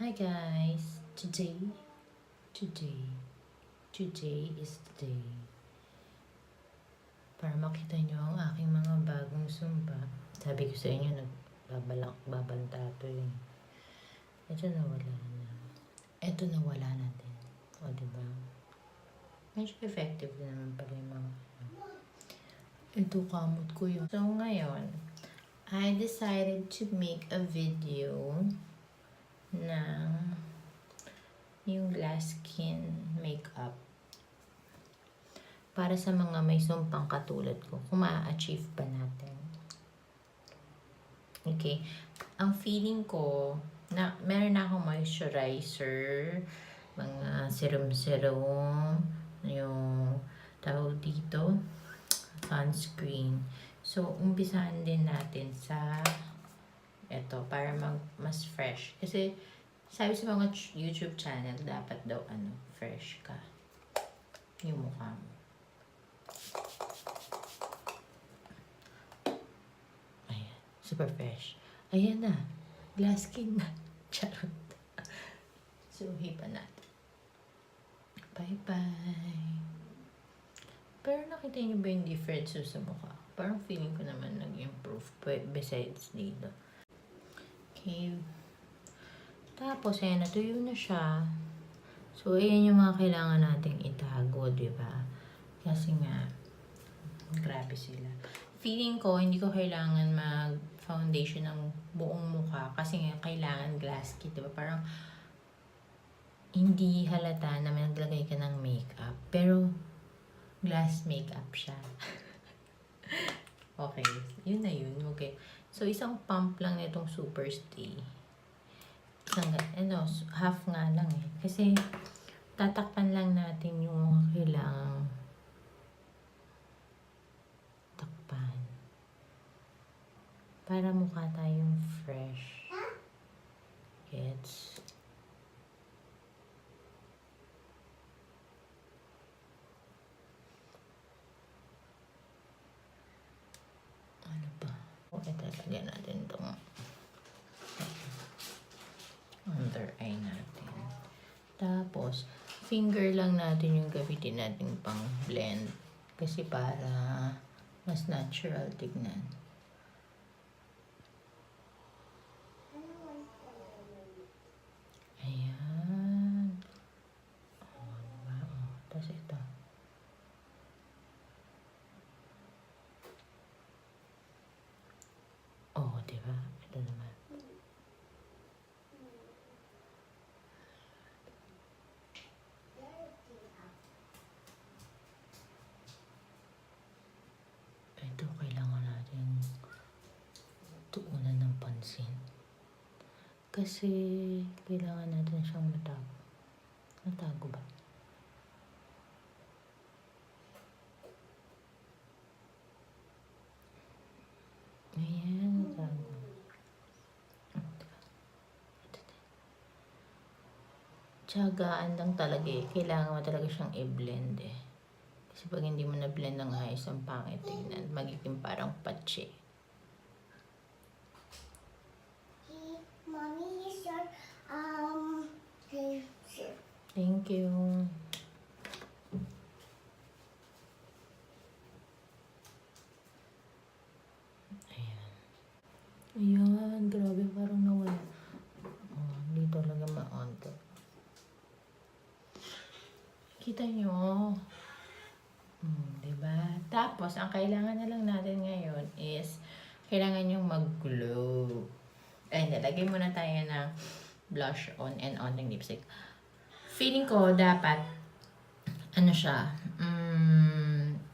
Hi guys! Today is the day para makita nyo ang aking mga bagong sumba. Sabi ko sa inyo, nagbabanta to eh. Ito nawala na. Ito nawala na din. O diba? Medyo effective din naman pala yung mga ito kamot ko yun. So ngayon, I decided to make a video ng yung glass skin makeup para sa mga may sumpang katulad ko, kung ma-achieve pa natin. Okay, ang feeling ko na meron na akong moisturizer, mga serum, yung tawag dito, sunscreen. So, umpisahan din natin sa ito para mas fresh. Kasi sabi sa mga YouTube channel, dapat daw fresh ka yung mukha mo. Ayan, super fresh. Ayan na, glass skin na. Charot. So, hipan natin. Bye-bye. Pero nakita niyo ba yung difference sa mukha? Parang feeling ko naman nag-improve besides dito. Okay. Tapos, ayan, natuyo na siya. So, ayan yung mga kailangan nating itago, diba? Kasi nga, grabe sila. Feeling ko, hindi ko kailangan mag-foundation ng buong mukha. Kasi nga, kailangan glass skin, diba? Parang, hindi halata na naglagay ka ng makeup. Pero, glass makeup siya. Okay. Yun na yun. Okay. So, isang pump lang nitong Super Stay. Half nga lang eh. Kasi, tatakpan lang natin yung kailangang takpan. Para mukha tayong fresh. Gets? Ano ba? Okay, talagyan natin itong under eye natin. Tapos, finger lang natin yung gamitin natin pang blend. Kasi para mas natural tignan. Ayan. Tapos ito. Oh, diba? Ito naman. Ito, kailangan natin tuunan ng pansin. Kasi, kailangan natin siyang matago. Natago ba? Ayan, natago. Tiyagaan lang talaga eh. Kailangan mo talaga siyang i-blend eh. Kasi pag hindi mo na-blend ng ayos, ang pangit tignan. Magiging parang patse. Mommy, is your picture. Thank you. Ayan. Ayan, grabe, parang nawala. Oh, hindi talaga ma-onto. Kita nyo? Diba? Tapos, ang kailangan na lang natin ngayon is, kailangan yung mag-glow. Ay, nalagay muna tayo ng blush on and on ng lipstick. Feeling ko, dapat,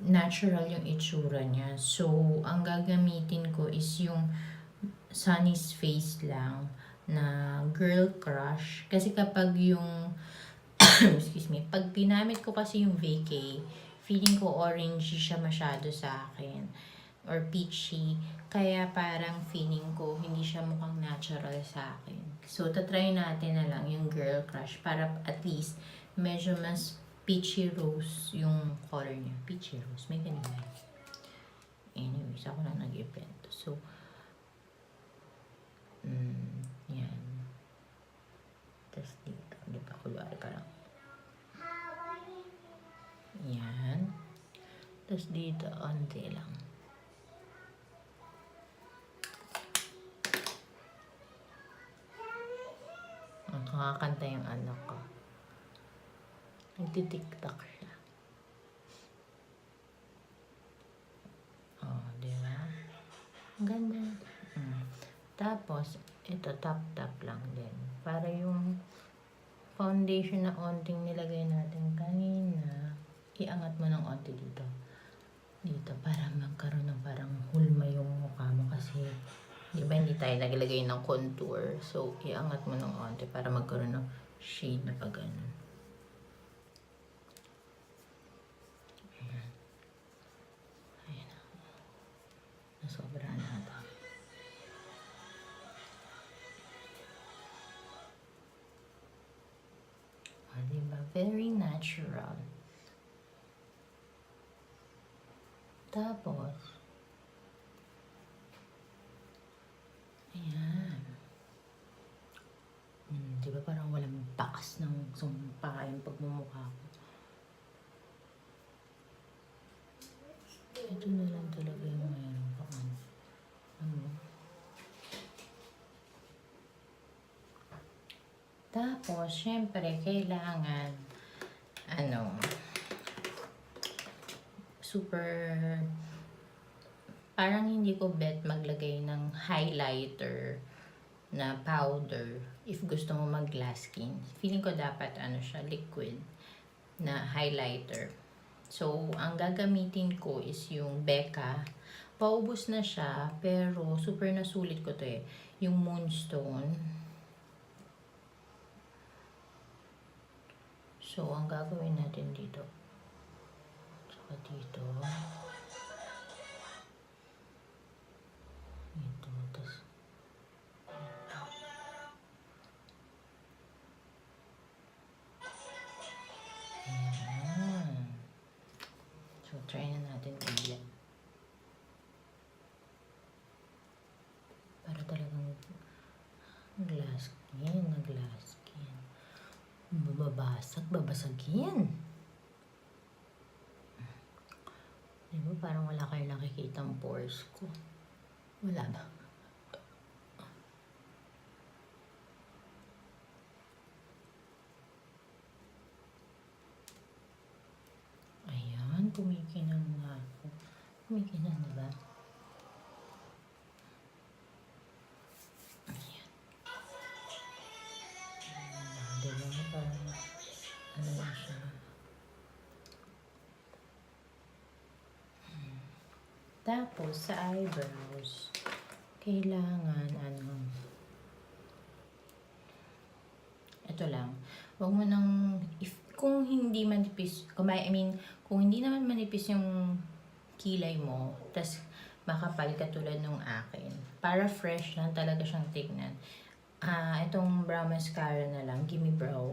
natural yung itsura niya. So, ang gagamitin ko is yung Sunny's Face lang na Girl Crush. Kasi kapag yung, excuse me, pag pinamit ko kasi yung Vacay, feeling ko orange siya masyado sa akin. Or peachy. Kaya parang feeling ko hindi siya mukhang natural sa akin. So, tatry natin na lang yung Girl Crush para at least medyo mas peachy rose yung color niya. Peachy rose. May ganun ba? Anyways, ako lang nag-event. So, yan. Tapos dito, onti lang. Nakakanta yung anak ko. Nagtitiktok siya. Oh, di ba? Ang ganda. Tapos, ito, tap-tap lang din. Para yung foundation na onting nilagay natin kanina, iangat mo ng onti dito. Dito, para magkaroon ng parang hulma yung mukha mo. Kasi, di ba hindi tayo naglagay ng contour. So, iangat mo ng onti para magkaroon ng shade na pag ganun. Ayan. Ayan. Nasobrahan na ito. O, diba? Very natural. Tapos, ayan. Diba parang walang bakas ng sumpa yung pagmumukha ko. Ito na lang talaga yung mayroon pa. Tapos, syempre, kailangan, super, parang hindi ko bet maglagay ng highlighter na powder if gusto mo mag glass skin. Feeling ko dapat, siya, liquid na highlighter. So, ang gagamitin ko is yung Becca. Paubos na siya, pero super nasulit ko to yung Moonstone. So, ang gagawin natin dito, saka dito, ito, tas, ito. Ayan. So, try na natin i-blend. Para talagang glass skin, na glass skin. Babasagin. Diba parang wala kayo nakikitang pores ko. Wala ba? Ayan, kumikinang na ako. Kumikinang, diba? Ayan. Diba? Parang na siya. Tapos, sa eyebrows, kailangan, ito lang. Huwag mo nang, kung hindi manipis, kung hindi naman manipis yung kilay mo, tas makapal katulad nung akin, para fresh lang talaga siyang tignan. Itong brow mascara na lang, gimme brow.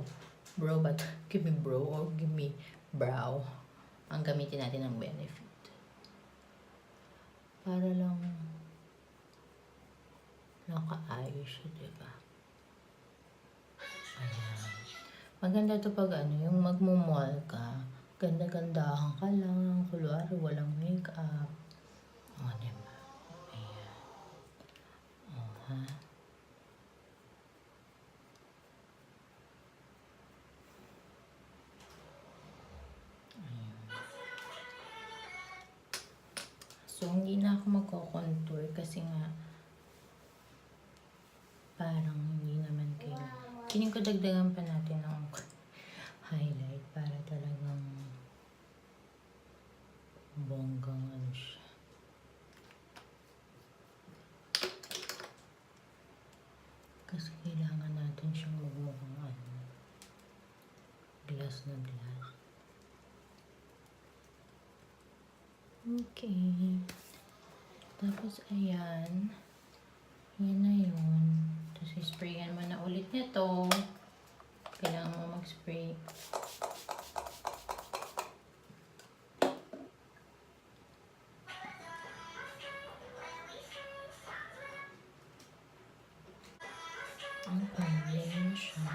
Gimme brow or gimme brow. Ang gamitin natin ng Benefit. Para lang nakaayos siya, diba? Ayan. Maganda to pag yung magmumall ka, ganda-gandahan ka lang, kulwari walang makeup. O, diba? Ayan. O, ha? So, hindi na ako magko-contour kasi nga parang hindi naman kailangan. Kining ko dagdagan pa natin ng highlight para talagang bonggang siya. Kasi kailangan natin siyang magmukhang glass na glass. Okay. Tapos, ayan. Yan na yun. Tapos, sprayan mo na ulit nito. Kailangan mo mag-spray. Okay, yan siya.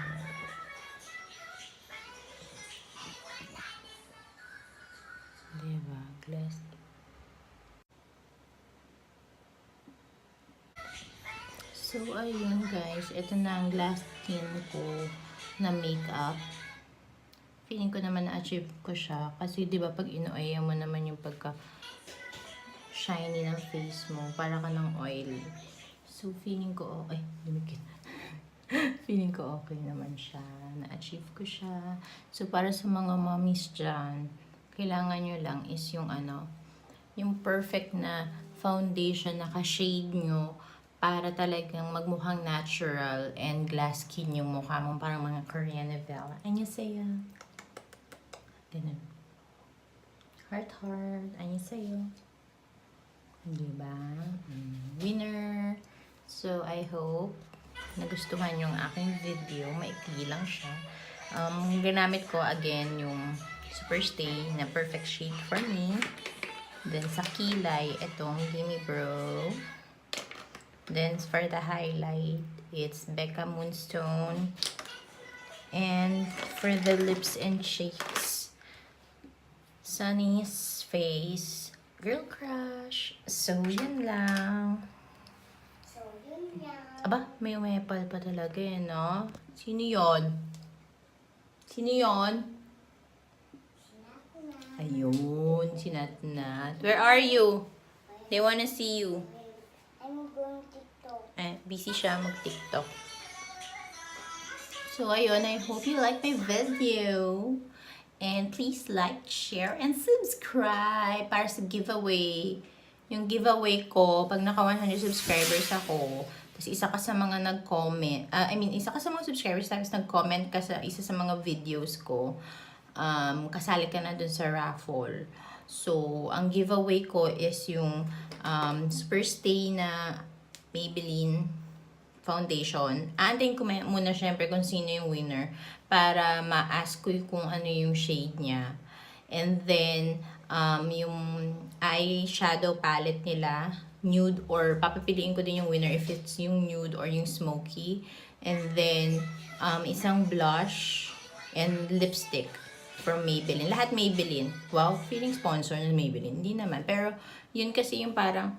Diba? glass. So, ayun guys. Ito na ang last skin ko na makeup. Feeling ko naman na-achieve ko siya. Kasi, di ba, pag ino-oil mo naman yung pagka shiny ng face mo. Para ka ng oil. So, feeling ko, ay, lumikit. Feeling ko okay naman siya. Na-achieve ko siya. So, para sa mga mommies dyan, kailangan nyo lang is yung yung perfect na foundation na ka-shade nyo para talagang magmukhang natural and glass skin yung mukha mo. Parang mga Korean novela. Annyeonghaseyo. Ganun. Heart, heart. Annyeonghaseyo. Diba? Winner. So, I hope nagustuhan yung aking video. Maikli lang siya. Ginamit ko again yung Superstay na perfect shade for me. Then, sa kilay, itong Gimme Bro. Then, for the highlight, it's Becca Moonstone. And for the lips and cheeks, Sunny's Face Girl Crush. So, yun lang. Aba, may umepal pa talaga eh, no? Sino yon? Sino yon? Ayun, si Natnat. Where are you? They wanna see you. I'm going TikTok. Busy siya mag-TikTok. So, ayun, I hope you like my video. And please like, share, and subscribe para sa giveaway. Yung giveaway ko, pag naka 100 subscribers ako, tapos isa ka sa mga nag-comment, isa ka sa mga subscribers, tapos nag-comment ka sa isa sa mga videos ko, kasali ka na dun sa raffle. So, ang giveaway ko is yung Superstay na Maybelline foundation. Aantayin ko muna syempre kung sino yung winner para ma-ask ko kung ano yung shade niya. And then, yung eyeshadow palette nila, nude, or papipiliin ko din yung winner if it's yung nude or yung smoky. And then, isang blush and lipstick from Maybelline. Lahat Maybelline. Wow, feeling sponsor ng Maybelline. Hindi naman. Pero, yun kasi yung parang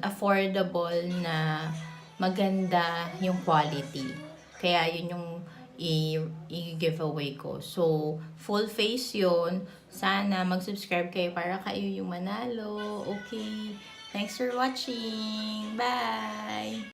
affordable na maganda yung quality. Kaya yun yung i-giveaway ko. So, full face yun. Sana mag-subscribe kayo para kayo yung manalo. Okay. Thanks for watching. Bye!